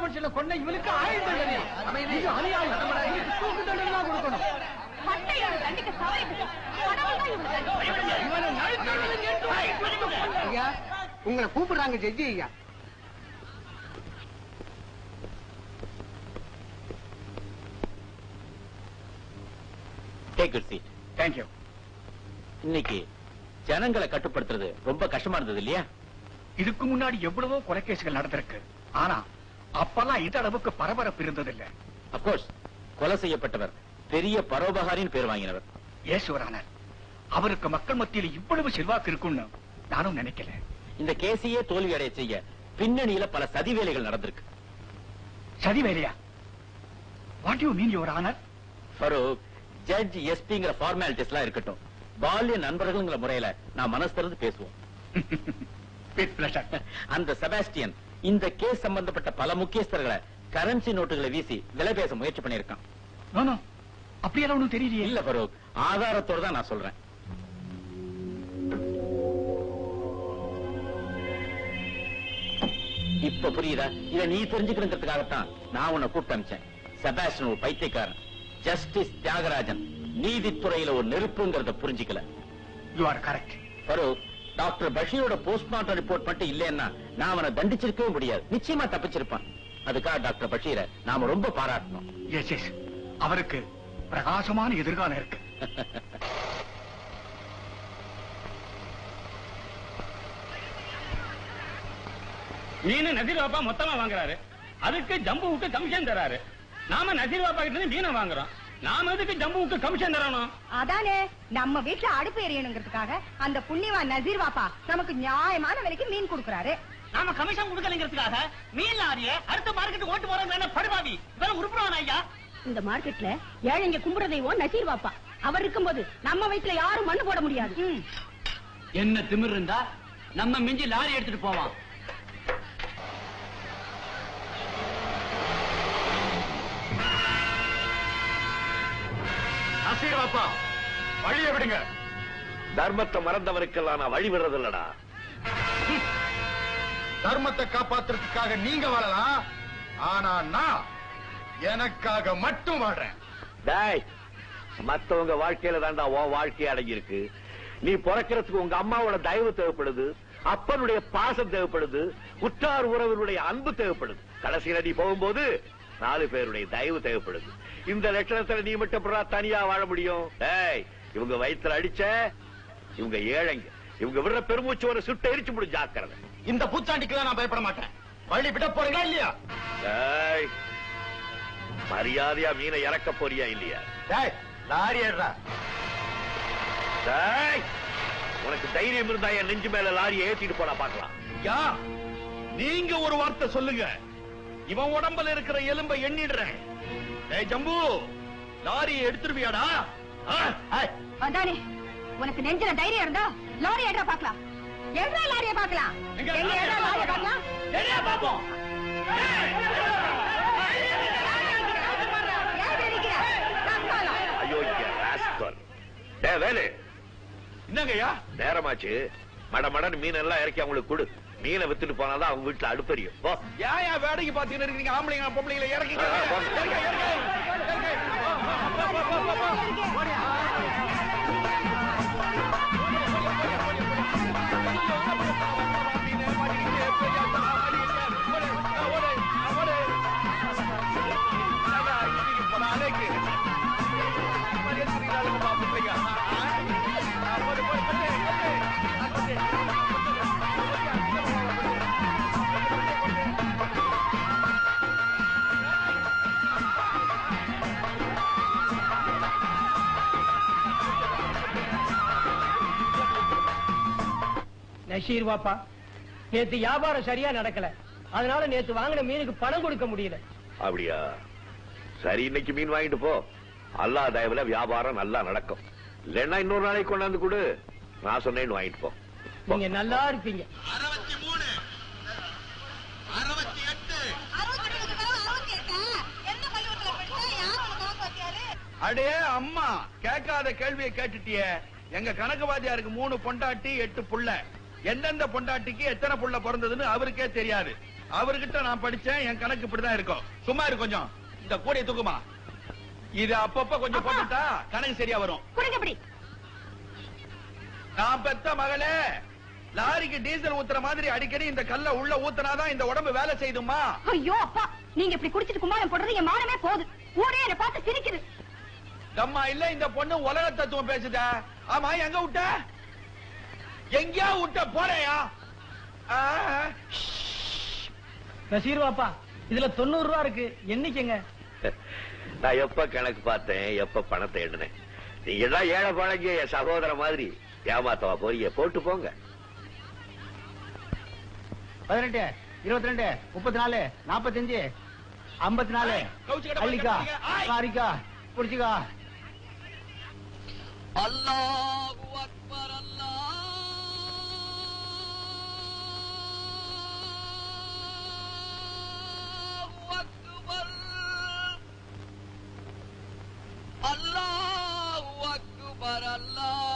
மனுஷனை கொண்ட இவனுக்கு 1000 தண்டனை. இது அநியாயம். தூக்கு தண்டனை தான் கொடுக்கணும். ஐயா உங்களை கூப்பிடுறாங்க ஜட்ஜி ஐயா. Take your seat. Thank you. இன்னைக்கு ஜனங்களை கட்டுப்படுத்துறது ரொம்ப கஷ்டமா இருந்தது இல்லையா? இதுக்கு முன்னாடி எவ்வளவோ கொலைகேசுகள் நடந்திருக்கு. ஆனா அப்பெல்லாம் இந்த அளவுக்கு பரபரப்பு இருந்ததில்லை. அப்கோர்ஸ் கொலை செய்யப்பட்டவர் பெரிய பரோபகாரின்னு பேர் வாங்கினவர். ஏசுவரானர் அவருக்கு மக்கள் மத்தியில் இவ்வளவு செல்வாக்கு இருக்குன்னு நானும் நினைக்கல. இந்த கேஸையே தோல்வி அடைய செய்ய பின்னணியில பல சதி வேலைகள் நடந்திருக்கு. சதி வேலையா? What you mean your honour? Farooq, judge எஸ்பிங்கிற ஃபார்மாலிட்டிஸ் எல்லாம் இருக்கட்டும். பால்ய நண்பர்கள்ங்கிற முறையில நான் மனசு திறந்து பேசுவோம். அந்த செபாஸ்டியன் இந்த கேஸ் சம்பந்தப்பட்ட பல முக்கியஸ்தர்களை கரன்சி நோட்டுகளை வீசி விலை பேச முயற்சி பண்ணிருக்கான். அப்படியெல்லாம் ஒண்ணும் தெரியலையே. இல்ல ஃபரூக், ஆதாரத்தோட தான் நான் சொல்றேன். இப்ப புரியுதா? இத நீ தெரிஞ்சுக்கிறதுக்காகத்தான் நான் உன்னை கூப்பிட்டு அனுப்பிச்சேன். செபாஸ்டியன் ஒரு பைத்தியக்காரன். ஜஸ்டிஸ் தியாகராஜன் நீதித்துறையில ஒரு நெருப்புங்கிறத புரிஞ்சுக்கல. You are correct. Farooq, doctor பஷீரோட போஸ்ட்மார்ட்டம் ரிப்போர்ட் மட்டும் இல்லைன்னா நான் அவனை தண்டிச்சிருக்கவே முடியாது. நிச்சயமா தப்பிச்சிருப்பான். அதுக்காக டாக்டர் பஷீரை நாம ரொம்ப பாராட்டணும். எஸ் எஸ், அவருக்கு பிரகாசமான எதிர்காலம் இருக்கு. மீன் நசீர் பாப்பா மொத்தமா வாங்குறாரு. அதுக்கு ஜம்புவுக்கு கமிஷன் தராரு. நாம நசீர் பாப்பா கிட்ட இருந்து மீனை வாங்குறோம். நாம எதுக்கு ஜம்புவுக்கு கமிஷன் தரணும்? அதானே, நம்ம வீட்டுல அடுப்பு எரியணுங்கிறதுக்காக அந்த புண்ணியவான் நசீர் பாப்பா நமக்கு நியாயமான விலைக்கு மீன் கொடுக்கறாரு. நாம கமிஷன் கொடுக்கலங்கிறதுக்காக மீன் லாரிய அடுத்த மார்க்கெட் ஓட்டு போறோம். படுபாவி வேற உருப்புறான் ஐயா. இந்த மார்க்கெட்ல ஏழைங்க கும்பிடுற தெய்வம் நசீர் பாப்பா. அவர் இருக்கும்போது நம்ம வீட்டுல யாரும் மண்ணு போட முடியாது. என்ன திமிர் இருந்தா நம்ம மிஞ்சி லாரி எடுத்துட்டு போவான். நசீர் பாப்பா, வழியை விடுங்க. தர்மத்தை மறந்தவருக்கெல்லாம் நான் வழி விடுறதில்லடா. தர்மத்தை காப்பாத்துறதுக்காக நீங்க வாழலாம், ஆனா நான் எனக்காக மட்டும் வாழ்றேன். டேய், மத்தவங்க வாழ்க்கையில தாண்டா உன் வாழ்க்கைய அடங்கியிருக்கு. நீ பிறக்கிறதுக்கு உங்க அம்மாவோட தயவு தேவைப்படுது, அப்பனுடைய பாசம் தேவைப்படுது, உற்றார் உறவினுடைய அன்பு தேவைப்படுது. கடைசியில நீ போகும்போது 4 பேருடைய தயவு தேவைப்படுது. இந்த லட்சணத்துல நீ மட்டும் தனியா வாழ முடியும்? டேய், இவங்க வயிற்றுல அடிச்ச இவங்க ஏழைங்க. இவங்க விடுற பெருமூச்சு ஒரு சுட்டு எரிச்சு முடிஞ்சு ஜாக்கிரதை. இந்த பூச்சாண்டிக்கு நான் பயப்பட மாட்டேன். வழி விட போறீங்களா இல்லையா? டேய், மரியாதையா மீனை இறக்க போறியா இல்லையா? டேய், லாரி ஏறா. டேய், உனக்கு தைரியம் இருந்தா என் நெஞ்சு மேல லாரியை ஏத்திட்டு போனா பாக்கலாம். யா, நீங்க ஒரு வார்த்தை சொல்லுங்க, இவன் உடம்புல இருக்கிற எலும்பை எண்ணிடுறேன். டேய் ஜம்பு, லாரியை எடுத்துருவியாடா? அதானே, உனக்கு நெஞ்சில தைரியம் இருந்தா லாரி ஏறா பாக்கலாம். எங்க லாரியை பாக்கலாம்? எங்க ஏறா லாரியை பாக்கலாம்? சரியா பாப்போம். ஐயோ, டேய் வேலு, என்னங்கய்யா நேரமாச்சு. மடமடன் மீன் எல்லாம் இறக்கி அவங்களுக்கு கொடு. மீனை வித்துட்டு போனாதான் அவங்க வீட்டுல அடுப்பறியும். ஏன் வேலைக்கு பாத்தீங்கன்னு இருக்கீங்க? ஆம்பளைங்க பொம்பளைங்களை இறக்கி நஷீர் பாப்பா, நேத்து வியாபாரம் சரியா நடக்கல. அதனால நேத்து வாங்கின மீனுக்கு பணம் கொடுக்க முடியல. அப்படியா? சரி, இன்னைக்கு மீன் வாங்கிட்டு போ. அல்லாஹ் தயவுல வியாபாரம் நல்லா நடக்கும். இல்லன்னா இன்னொரு நாளைக்கு கொண்டாந்து கொடு. நான் சொன்னேன்னு வாங்கிட்டு போ. நீங்க நல்லா இருப்பீங்க. 63, 68. அடே அம்மா, கேட்காத கேள்வியை கேட்டுட்டிய. எங்க கணக்கு வாத்தியாருக்கு 3 பொண்டாட்டி 8 புள்ள. எந்தெந்த பொண்டாட்டிக்கு எத்தனை புள்ள பிறந்ததுன்னு அவருக்கே தெரியாது. அவர்கிட்ட நான் படிச்சேன், என் கணக்கு இப்படிதான் இருக்கும். சும்மா இரு கொஞ்சம். இந்த கூடைய தூக்குமா. இது அப்பப்ப கொஞ்சம் போட்டுட்டா கணக்கு சரியா வரும். நான் பெத்த மகளே, லாரிக்கு டீசல் ஊத்துற மாதிரி அடிக்கடி இந்த கல்ல உள்ள ஊத்துனாதான் இந்த உடம்பு வேலை செய்யுமா? ஐயோ அப்பா, நீங்க இப்படி குடிச்சிட்டு கும்மாளம் போடுறது என் மானமே போகுது. ஊரே என்ன பார்த்து சிரிக்குது. அம்மா இல்ல, இந்த பொண்ணு உலக தத்துவம் பேசுத. ஆமா, எங்க விட்ட? எங்கயா விட்ட? போறையா? நசீர் பாப்பா, இதுல 90 ரூபா இருக்கு, என்னைக்குங்க? நான் எப்ப கணக்கு பார்த்தேன், எப்ப பணத்தை எண்ணினேன். நீங்க தான் ஏழை பழகிய என் சகோதர மாதிரி ஏமாத்தவா போறீங்க. போட்டு போங்க. 18, 22, 34, 45, 54. அள்ளிக்கா, மாரிக்கா, புடிச்சுக்கா. அல்லாஹு அக்பர். அல்லாஹு அக்பர். அல்லாஹு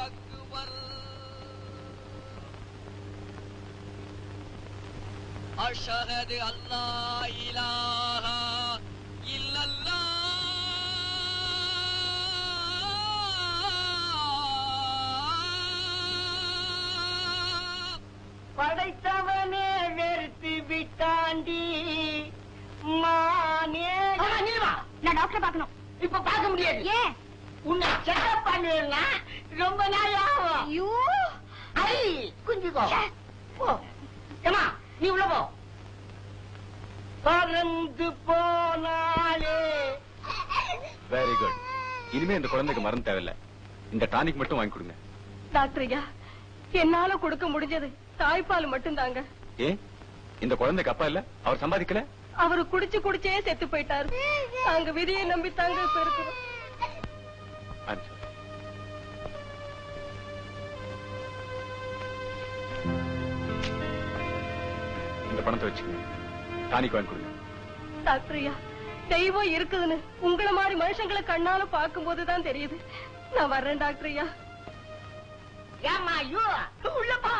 அக்பர். அஷ்ஹது அல்லா இலாஹா இல்லல்லாஹ். படைத்தவனே வெறுத்து விட்டாண்டி மானே. நான் டாக்டர் பார்க்கணும். இப்ப பார்க்க முடியாது. ஏன்? உன்னை செக்அப் பண்ணுவேன்னா ரொம்ப நாள் ஆகும். ஐயோ, ஐ குஞ்சுக்கோ. போ ஏமா, நீ உள்ள போ. பறந்து போனாலே. Very good. இனிமே இந்த குழந்தைக்கு மருந்து தேவையில்லை. இந்த டானிக் மட்டும் வாங்கி கொடுங்க. டாக்டர் ஐயா, என்னால கொடுக்க முடிஞ்சது தாய்ப்பால் மட்டும் தாங்க. ஏன் இந்த குழந்தைக்கு அப்பா இல்ல? அவர் சம்பாதிக்கல? அவரு குடிச்சு குடிச்சே செத்து போயிட்டாரு. நாங்க விதியை நம்பி தாங்க இப்ப இருக்கிறோம். இந்த பணத்தை வச்சுக்கோங்க, டானிக் வாங்கி கொடுங்க. டாக்டர் ஐயா, தெய்வம் இருக்குதுன்னு உங்களை மாதிரி மனுஷங்களை கண்ணால பார்க்கும் போதுதான் தெரியுது. நான் வர்றேன் டாக்டர் ஐயா. ஏமா ஐயோ, உள்ளப்பா.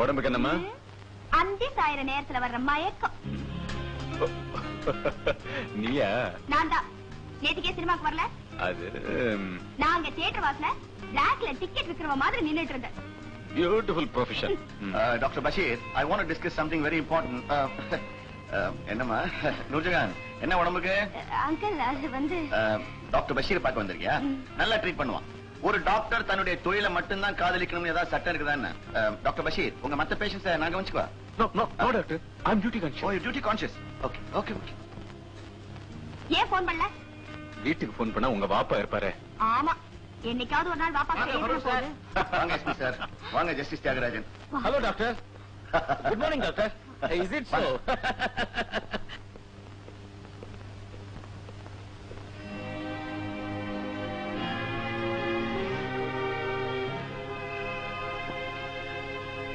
உடம்புக்கு என்னம்மா? அந்தி சாயிர நேரத்துல வர்ற மயக்கம். நீயா? நான் தான். நேற்றுக்கே சினிமாக்கு வரல. அது நாங்க தியேட்டர் வாசல பிளாக்ல டிக்கெட் விக்கிறவ மாதிரி நின்னுட்டு இருந்தேன். Beautiful profession. Doctor Basheer, I want to discuss something very important. என்னம்மா நூர்ஜஹான், என்ன உடம்புக்கு? அங்கிள், அது வந்து டாக்டர் பஷீர் பார்க்க வந்திருக்கியா? நல்லா ட்ரீட் பண்ணுவான். ஒரு டாக்டர் தன்னுடைய தொழிலை மட்டும்தான் காதலிக்கணும்னு ஏதாவது சட்டம் இருக்குதா? டாக்டர் பஷீர், உங்க மத்த பேஷண்ட்ஸை நாங்க கவனிச்சுக்குவா? No no no doctor, I am duty conscious. Oh, you duty conscious. Okay okay okay. ஏன் போன் பண்ணல? வீட்டுக்கு போன் பண்ணா உங்க வாப்பா இருப்பாரு. ஆமா, என்னைக்காவது ஒரு நாள் வாப்பா போகுது. வாங்க எஸ்பி சார், வாங்க justice Thiagarajan. Hello doctor. Good morning doctor. Is it so?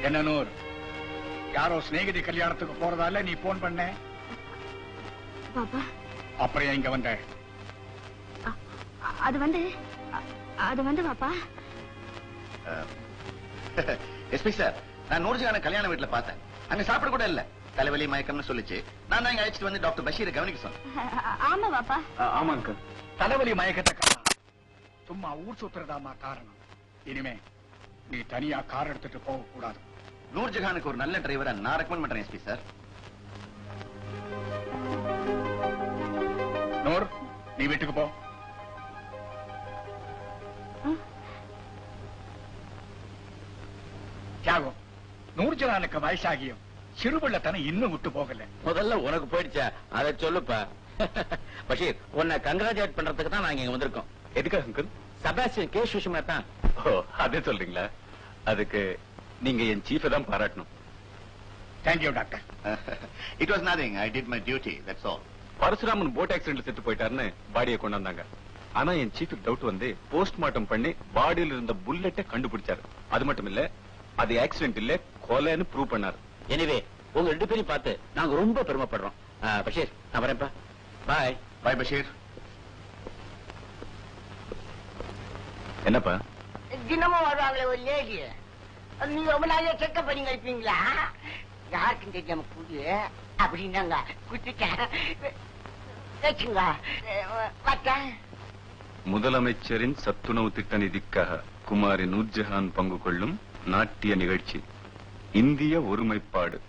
என்ன நூர், யாரோ ஸ்நேகிதி கல்யாணத்துக்கு போறதால நீ போன் பண்ண? பாப்பா, அப்புறம் ஏன் இங்க வந்த? அது வந்து பாப்பா, எஸ்பி சார், நான் நூர்ஜஹான கல்யாண வீட்டுல பார்த்தேன். அங்க சாப்பிட கூட இல்ல, தலைவலி மயக்கம்னு சொல்லிச்சு. நான் தான் இங்க அழைச்சிட்டு வந்து டாக்டர் பஷீரை கவனிக்க சொன்னேன். ஆமா பாப்பா. ஆமாங்க. தலைவலி மயக்கத்தை காரணம் சும்மா ஊர் சுத்துறதாமா காரணம். இனிமே நீ தனியா கார் எடுத்துட்டு போக கூடாது. நூர்ஜஹானுக்கு ஒரு நல்ல டிரைவரை நான் ரெக்கமெண்ட் பண்றேன் எஸ்பி சார். நூர், நீ வீட்டுக்கு போ. தியாகம், நூர்ஜஹானுக்கு வயசாகியும் சிறுபிள்ளைத்தனம் இன்னும் விட்டு போகல. முதல்ல உனக்கு போயிடுச்சா? அதை சொல்லுப்பா. பஷீர், உன்னை கங்க்ராச்சுலேட் பண்றதுக்கு தான் நாங்க இங்க வந்திருக்கோம். எதுக்காக அங்கிள்? செபாஸ்டியன் கேஸ் விஷயமா தான். ஓ, அதே சொல்றீங்களா? அதுக்கு நீங்க என் சீஃபை தான் பாராட்டணும். Thank you doctor. It was nothing, I did my duty, that's all. Parasuraman boat ஆக்சிடென்ட்ல செத்து போயிட்டாருன்னு பாடியை கொண்டாந்தாங்க. ஆனா என் சீஃபுக்கு டவுட் வந்து போஸ்ட்மார்ட்டம் பண்ணி பாடியில் இருந்த புல்லட்டை கண்டுபிடிச்சாரு. அது மட்டும் இல்ல, அது ஆக்சிடென்ட் இல்ல, கொலைன்னு ப்ரூவ் பண்ணாரு. எனிவே, உங்க 2 பேரையும் பார்த்து நாங்க ரொம்ப பெருமைப்படுறோம். பஷீர், நான் வரேன்ப்பா. பாய். பாய் பஷீர். என்னப்பா? தினமும் வருவாங்களே ஒரு லேடி, நீங்க ரொம்ப நாளையா செக்கப் பண்ணி வைப்பீங்களா? யாருக்கும் தெரியாம கூடி அப்படின்னாங்க குடுத்துட்டேன். வச்சுங்க பார்த்தேன். முதலமைச்சரின் சத்துணவு திட்ட நிதிக்காக குமாரி நூர்ஜஹான் பங்கு கொள்ளும் நாட்டிய நிகழ்ச்சி இந்திய ஒருமைப்பாடு.